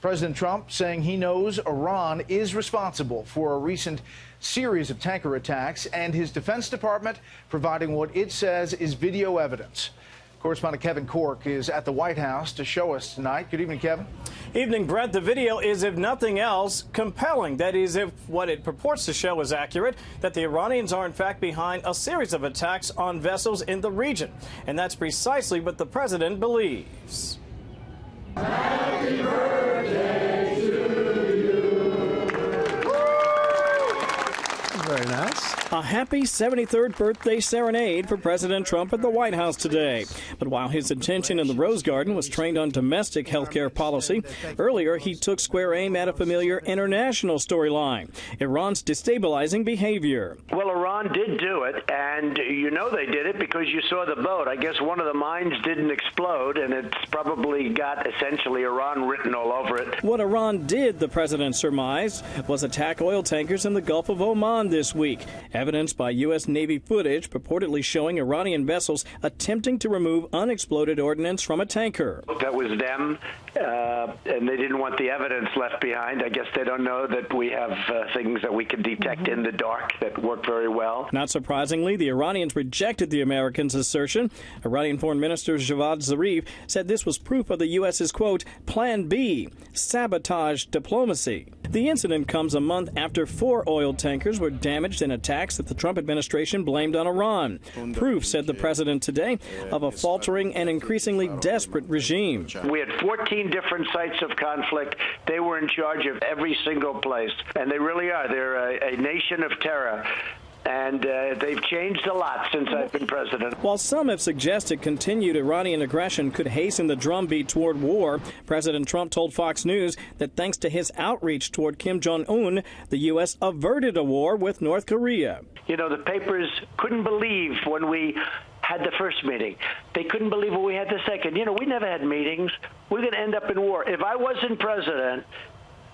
President Trump saying he knows Iran is responsible for a recent series of tanker attacks, and his Defense Department providing what it says is video evidence. Correspondent Kevin Corke is at the White House to show us tonight. Good evening, Kevin. Evening, Brett. The video is, if nothing else, compelling. That is, if what it purports to show is accurate, that the Iranians are in fact behind a series of attacks on vessels in the region. And that's precisely what the president believes. Happy birthday to you. Very nice. A happy 73rd birthday serenade for President Trump at the White House today. But while his attention in the Rose Garden was trained on domestic health care policy, earlier he took square aim at a familiar international storyline, Iran's destabilizing behavior. Well, Iran did do it, and you know they did it because you saw the boat. I guess one of the mines didn't explode, and it's probably got essentially Iran written all over it. What Iran did, the president surmised, was attack oil tankers in the Gulf of Oman this week. Evidence by U.S. Navy footage purportedly showing Iranian vessels attempting to remove unexploded ordnance from a tanker. That was them, and they didn't want the evidence left behind. I guess they don't know that we have things that we can detect in the dark that work very well. Not surprisingly, the Iranians rejected the Americans' assertion. Iranian Foreign Minister Javad Zarif said this was proof of the U.S.'s, quote, Plan B, sabotage diplomacy. The incident comes a month after 4 oil tankers were damaged in attacks that the Trump administration blamed on Iran. Proof, said the president today, of a faltering and increasingly desperate regime. We had 14 different sites of conflict. They were in charge of every single place, and they really are. They're a nation of terror. And they've changed a lot since I've been president. While some have suggested continued Iranian aggression could hasten the drumbeat toward war, President Trump told Fox News that thanks to his outreach toward Kim Jong-un, the U.S. averted a war with North Korea. You know, the papers couldn't believe when we had the first meeting. They couldn't believe when we had the second. You know, we never had meetings. We're going to end up in war. If I wasn't president,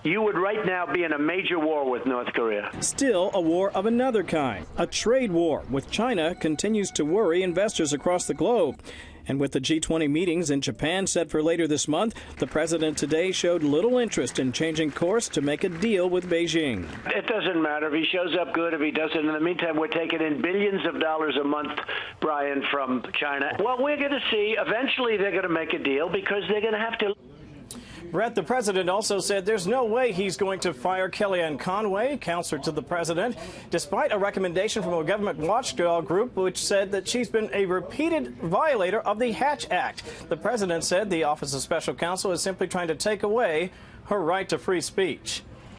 you would right now be in a major war with North Korea. Still, a war of another kind. A trade war with China continues to worry investors across the globe. And with the G20 meetings in Japan set for later this month, the president today showed little interest in changing course to make a deal with Beijing. It doesn't matter if he shows up good, if he doesn't. In the meantime, we're taking in billions of dollars a month, Brian, from China. Well, we're going to see. Eventually, they're going to make a deal because they're going to have to. Brett, the president also said there's no way he's going to fire Kellyanne Conway, counselor to the president, despite a recommendation from a government watchdog group which said that she's been a repeated violator of the Hatch Act. The president said the Office of Special Counsel is simply trying to take away her right to free speech.